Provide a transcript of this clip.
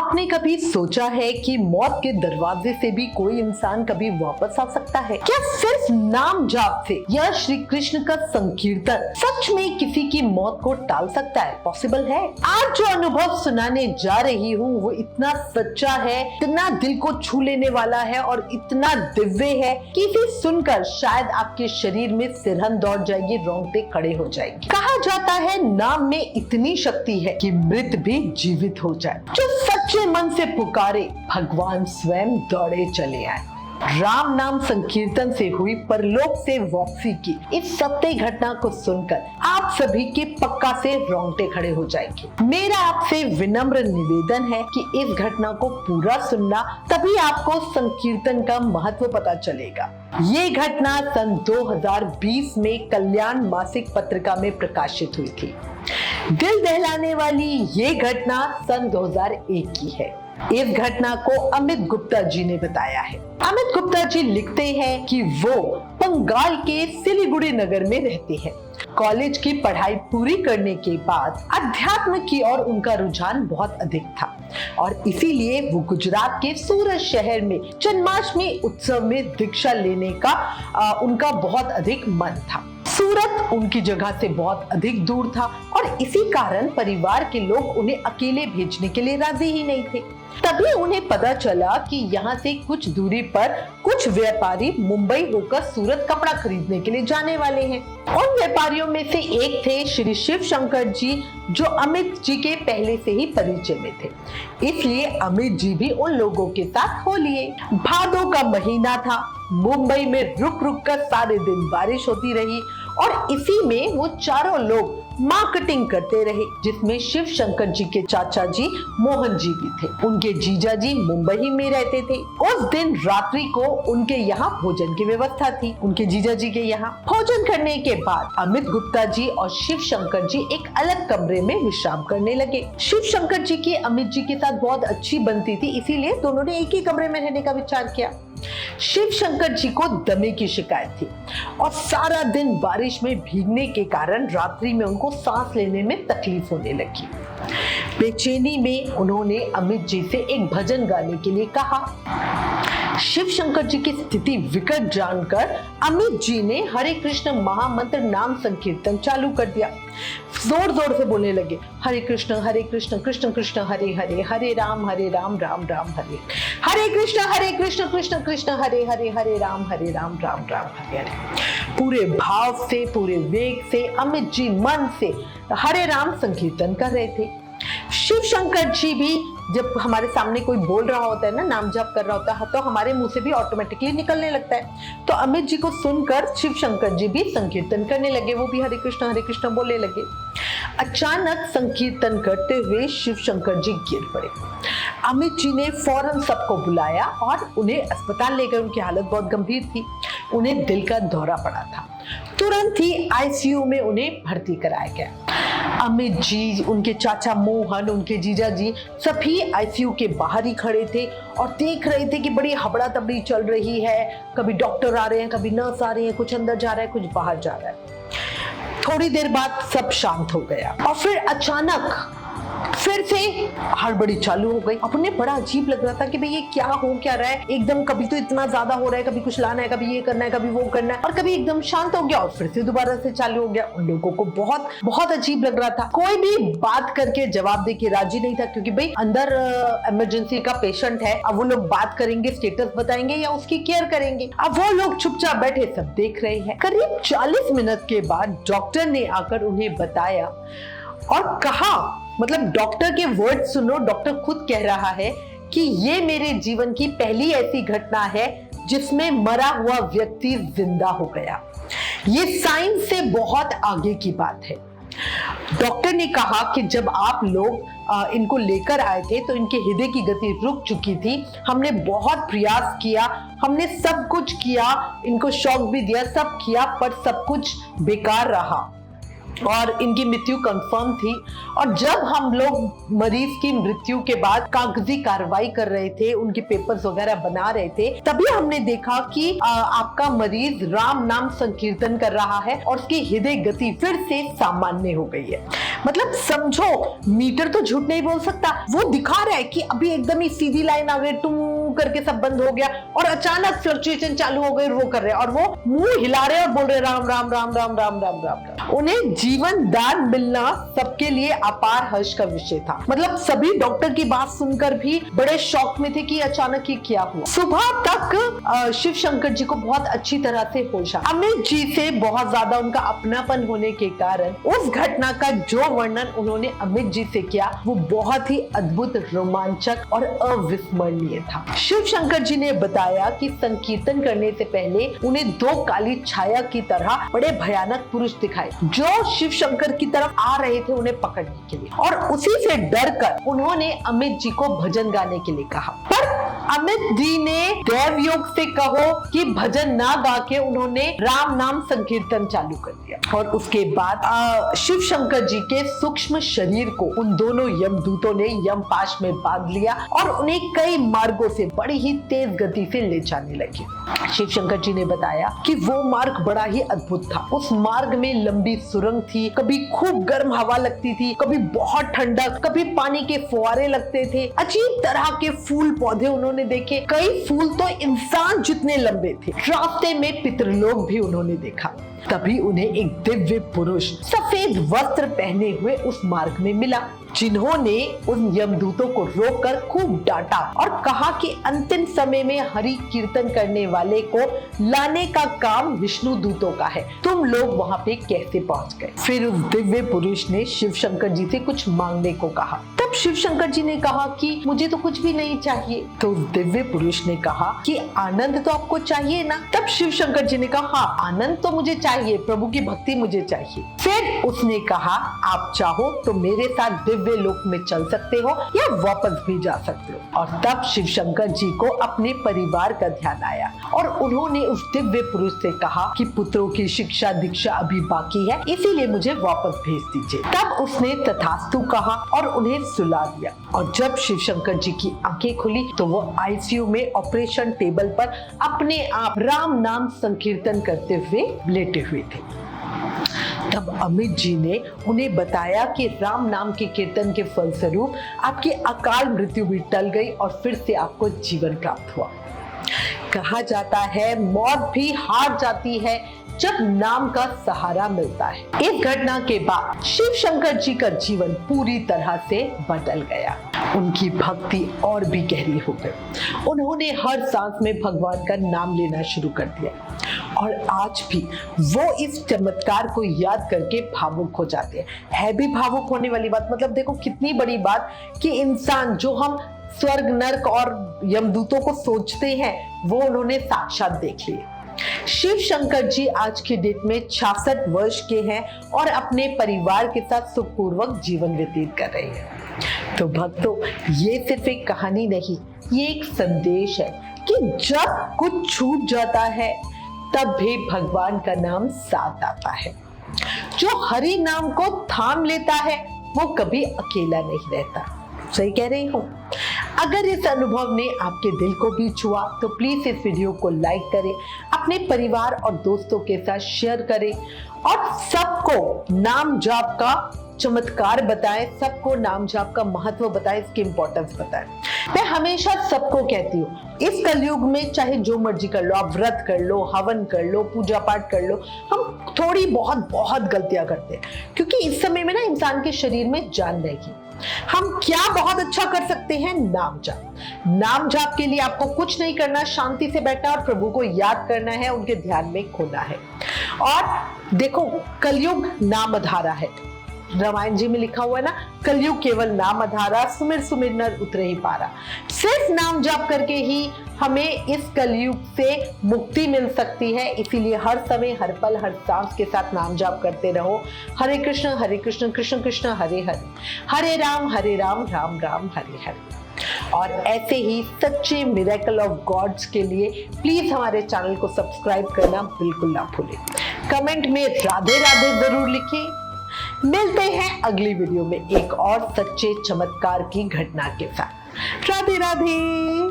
आपने कभी सोचा है कि मौत के दरवाजे से भी कोई इंसान कभी वापस आ सकता है? क्या सिर्फ नाम जाप से या श्री कृष्ण का संकीर्तन सच में किसी की मौत को टाल सकता है? पॉसिबल है? आज जो अनुभव सुनाने जा रही हूँ वो इतना सच्चा है, इतना दिल को छू लेने वाला है और इतना दिव्य है कि इसे सुनकर शायद आपके शरीर में सिरहन दौड़ जाएगी, रोंगटे खड़े हो जाएंगे। कहा जाता है नाम में इतनी शक्ति है कि मृत भी जीवित हो जाए। जो सच्चे मन से पुकारे भगवान स्वयं दौड़े चले आए। राम नाम संकीर्तन से हुई परलोक से वापसी की इस सत्य घटना को सुनकर आप सभी के पक्का से रोंगटे खड़े हो जाएंगे। मेरा आपसे विनम्र निवेदन है कि इस घटना को पूरा सुनना, तभी आपको संकीर्तन का महत्व पता चलेगा। ये घटना सन 2020 में कल्याण मासिक पत्रिका में प्रकाशित हुई थी। दिल दहलाने वाली ये घटना सन 2001 की है। इस घटना को अमित गुप्ता जी ने बताया है। अमित गुप्ता जी लिखते हैं कि वो बंगाल के सिलीगुड़ी नगर में रहते हैं। कॉलेज की पढ़ाई पूरी करने के बाद अध्यात्म की ओर उनका रुझान बहुत अधिक था और इसीलिए वो गुजरात के सूरत शहर में जन्माष्टमी उत्सव में दीक्षा लेने का उनका बहुत अधिक मन था। सूरत उनकी जगह से बहुत अधिक दूर था और इसी कारण परिवार के लोग उन्हें अकेले भेजने के लिए राजी ही नहीं थे। तभी उन्हें पता चला कि यहाँ से कुछ दूरी पर कुछ व्यापारी मुंबई होकर सूरत कपड़ा खरीदने के लिए जाने वाले हैं। उन व्यापारियों में से एक थे श्री शिव शंकर जी, जो अमित जी के पहले से ही परिचय में थे। इसलिए अमित जी भी उन लोगों के साथ हो लिए। भादों का महीना था। मुंबई में रुक रुक कर सारे दिन बारिश होती रही और इसी में वो चारों लोग मार्केटिंग करते रहे, जिसमें शिव शंकर जी के चाचा जी मोहन जी भी थे। उनके जीजा जी मुंबई में रहते थे। उस दिन रात्रि को उनके यहाँ भोजन की व्यवस्था थी। उनके जीजा जी के यहाँ भोजन करने के बाद अमित गुप्ता जी और शिव शंकर जी एक अलग कमरे में विश्राम करने लगे। शिव शंकर जी की अमित जी के साथ बहुत अच्छी बनती थी, इसीलिए दोनों ने एक ही कमरे में रहने का विचार किया। शिव शंकर जी को दमे की शिकायत थी और सारा दिन बारिश में भीगने के कारण रात्रि में उनको सांस लेने में तकलीफ होने लगी। बेचैनी में उन्होंने अमित जी से एक भजन गाने के लिए कहा। शिव शंकर जी की स्थिति विकट जानकर अमित जी ने हरे कृष्ण महामंत्र नाम संकीर्तन चालू कर दिया। जोर जोर से बोलने लगे, हरे कृष्ण कृष्ण कृष्ण हरे हरे, हरे राम राम राम हरे, हरे कृष्ण कृष्ण कृष्ण हरे हरे, हरे राम राम राम हरे हरे। पूरे भाव से, पूरे वेग से अमित जी मन से हरे राम संकीर्तन कर रहे थे। शिव शंकर जी भी, जब हमारे सामने कोई बोल रहा होता है ना, नाम जप कर रहा होता है, तो हमारे मुंह से भी ऑटोमेटिकली निकलने लगता है। तो अमित जी को सुनकर शिव शंकर जी भी संकीर्तन करने लगे। वो भी हरे कृष्ण बोलने लगे। अचानक संकीर्तन करते हुए शिव शंकर जी गिर पड़े। अमित जी ने फौरन सबको बुलाया और उन्हें अस्पताल ले गए। उनकी हालत बहुत गंभीर थी। उन्हें दिल का दौरा पड़ा था। तुरंत ही आईसीयू में उन्हें भर्ती कराया गया। अमित जी, उनके चाचा मोहन, उनके जीजा जी सभी आईसीयू के बाहर ही खड़े थे और देख रहे थे कि बड़ी हबड़ा तबड़ी चल रही है। कभी डॉक्टर आ रहे हैं, कभी नर्स आ रही है, कुछ अंदर जा रहा है, कुछ बाहर जा रहा है। थोड़ी देर बाद सब शांत हो गया और फिर अचानक फिर से हड़बड़ी चालू हो गई। अब उन्हें बड़ा अजीब लग रहा था कि भाई ये क्या हो क्या रहा है। एकदम कभी तो इतना ज्यादा हो रहा है, कभी कुछ लाना है, कभी ये करना है, कभी वो करना है, और कभी एकदम शांत हो गया और फिर से दोबारा से चालू हो गया। उन लोगों को बहुत बहुत अजीब लग रहा था। कोई भी बात करके जवाब दे के राजी नहीं था, क्योंकि भाई अंदर इमरजेंसी का पेशेंट है। अब वो लोग बात करेंगे, स्टेटस बताएंगे या उसकी केयर करेंगे। अब वो लोग चुपचाप बैठे सब देख रहे हैं। करीब 40 मिनट के बाद डॉक्टर ने आकर उन्हें बताया और कहा, मतलब डॉक्टर के वर्ड सुनो, डॉक्टर खुद कह रहा है कि ये मेरे जीवन की पहली ऐसी घटना है जिसमें मरा हुआ व्यक्ति जिंदा हो गया। ये साइंस से बहुत आगे की बात है। डॉक्टर ने कहा कि जब आप लोग इनको लेकर आए थे तो इनके हृदय की गति रुक चुकी थी। हमने बहुत प्रयास किया, हमने सब कुछ किया, इनको शॉक भी दिया, सब किया, पर सब कुछ बेकार रहा। और इनकी मृत्यु कंफर्म थी। और जब हम लोग मरीज की मृत्यु के बाद कागजी कार्रवाई कर रहे थे, उनके पेपर्स वगैरह बना रहे थे, तभी हमने देखा कि आपका मरीज राम नाम संकीर्तन कर रहा है और उसकी हृदय गति फिर से सामान्य हो गई है। मतलब समझो, मीटर तो झूठ नहीं बोल सकता। वो दिखा रहा है कि अभी एकदम ही सीधी लाइन आ गई, टू करके सब बंद हो गया और अचानक फ्लक्चुएशन चालू हो गई। वो कर रहे और वो मुंह हिला रहे और बोल रहे राम राम राम राम राम राम राम। उन्हें जीवन दान मिलना सबके लिए अपार हर्ष का विषय था। मतलब सभी डॉक्टर की बात सुनकर भी बड़े शॉक में थे कि अचानक ये क्या हुआ। सुबह तक शिव शंकर जी को बहुत अच्छी तरह से होश आया। अमित जी से बहुत ज्यादा उनका अपनापन होने के कारण उस घटना का जो वर्णन उन्होंने अमित जी से किया वो बहुत ही अद्भुत, रोमांचक और अविस्मरणीय था। शिव शंकर जी ने बताया कि संकीर्तन करने से पहले उन्हें दो काली छाया की तरह बड़े भयानक पुरुष दिखाए जो शिव शंकर की तरफ आ रहे थे उन्हें पकड़ने के लिए, और उसी से डरकर उन्होंने अमित जी को भजन गाने के लिए कहा। पर अमित जी ने देव योग से कहो कि भजन ना गा के उन्होंने राम नाम संकीर्तन चालू कर दिया। और उसके बाद शिव शंकर जी के सूक्ष्म शरीर को उन दोनों यमदूतों ने यमपाश में बांध लिया और उन्हें कई मार्गों से बड़ी ही तेज गति से ले जाने लगे। शिव शंकर जी ने बताया कि वो मार्ग बड़ा ही अद्भुत था। उस मार्ग में लंबी सुरंग थी, कभी खूब गर्म हवा लगती थी, कभी बहुत ठंडक, कभी पानी के फुहारे लगते थे। अजीब तरह के फूल पौधे उन्होंने देखे, कई फूल तो इंसान जितने लंबे थे। रास्ते में पितृलोक भी उन्होंने देखा। तभी उन्हें एक दिव्य पुरुष सफेद वस्त्र पहने हुए उस मार्ग में मिला, जिन्होंने उन यमदूतों को रोककर खूब डांटा और कहा कि अंतिम समय में हरि कीर्तन करने वाले को लाने का काम विष्णु दूतों का है, तुम लोग वहां पे कैसे पहुंच गए। फिर उस दिव्य पुरुष ने शिव शंकर जी से कुछ मांगने को कहा। तब शिव शंकर जी ने कहा कि मुझे तो कुछ भी नहीं चाहिए। तो उस दिव्य पुरुष ने कहा कि आनंद तो आपको चाहिए ना। तब शिव शंकर जी ने कहा हाँ, आनंद तो मुझे चाहिए, प्रभु की भक्ति मुझे चाहिए। फिर उसने कहा आप चाहो तो मेरे साथ दिव्य लोक में चल सकते हो या वापस भी जा सकते हो। और तब शिव शंकर जी को अपने परिवार का ध्यान आया और उन्होंने उस दिव्य पुरुष से कहा कि पुत्रों की शिक्षा दीक्षा अभी बाकी है, इसीलिए मुझे वापस भेज दीजिए। तब उसने तथास्तु कहा और उन्हें सुला दिया। और जब शिव शंकर जी की आंखें खुली तो वो आईसीयू में ऑपरेशन टेबल पर अपने आप राम नाम संकीर्तन करते हुए लेटे हुए थे। तब अमित जी ने उन्हें बताया कि राम नाम के कीर्तन के फलस्वरूप आपकी अकाल मृत्यु भी टल गई और फिर से आपको जीवन प्राप्त हुआ। कहा जाता है मौत भी हार जाती है जब नाम का सहारा मिलता है। इस घटना के बाद शिव शंकर जी का जीवन पूरी तरह से बदल गया। उनकी भक्ति और भी गहरी हो गई। उन्होंने हर सांस में भगवान का नाम लेना शुरू कर दिया और आज भी वो इस चमत्कार को याद करके भावुक हो जाते हैं। है भी भावुक होने वाली बात। मतलब देखो कितनी बड़ी बात कि इंसान जो हम स्वर्ग नरक और यमदूतों को सोचते हैं वो उन्होंने साक्षात देख लिए। शिव शंकर जी आज की डेट में 66 वर्ष के हैं और अपने परिवार के साथ सुखपूर्वक जीवन व्यतीत कर रहे हैं। तो भक्तों, ये सिर्फ एक कहानी नहीं, ये एक संदेश है कि जब कुछ छूट जाता है तब भी भगवान का नाम साथ आता है। जो हरि नाम को थाम लेता है वो कभी अकेला नहीं रहता। सही कह रही हूँ। अगर इस अनुभव ने आपके दिल को भी छुआ तो प्लीज इस वीडियो को लाइक करें, अपने परिवार और दोस्तों के साथ शेयर करें और सबको नाम जाप का चमत्कार बताएं, सबको नाम जाप का महत्व बताएं, इसकी इंपॉर्टेंस बताएं। मैं हमेशा सबको कहती हूँ इस कलयुग में चाहे जो मर्जी कर लो, आप व्रत कर लो, हवन कर लो, पूजा पाठ कर लो, हम थोड़ी बहुत गलतियां करते हैं क्योंकि इस समय में ना इंसान के शरीर में जान रहेगी। हम क्या बहुत अच्छा कर सकते हैं, नाम जाप। नाम जाप के लिए आपको कुछ नहीं करना, शांति से बैठना और प्रभु को याद करना है, उनके ध्यान में खोना है। और देखो कलयुग नाम अधारा है, रामायण जी में लिखा हुआ है ना, कलयुग केवल नाम अधारा, सुमिर सुमिर नर उतरे ही पारा। सिर्फ नाम जाप करके ही हमें इस कलयुग से मुक्ति मिल सकती है। इसीलिए हर समय हर पल हर सांस के साथ नाम जाप करते रहो। हरे कृष्ण कृष्ण कृष्ण हरे हरे, हरे राम राम राम हरे हरे। और ऐसे ही सच्चे मिरेकल ऑफ गॉड्स के लिए प्लीज हमारे चैनल को सब्सक्राइब करना बिल्कुल ना भूलें। कमेंट में राधे राधे जरूर लिखिए। मिलते हैं अगली वीडियो में एक और सच्चे चमत्कार की घटना के साथ। राधे राधे।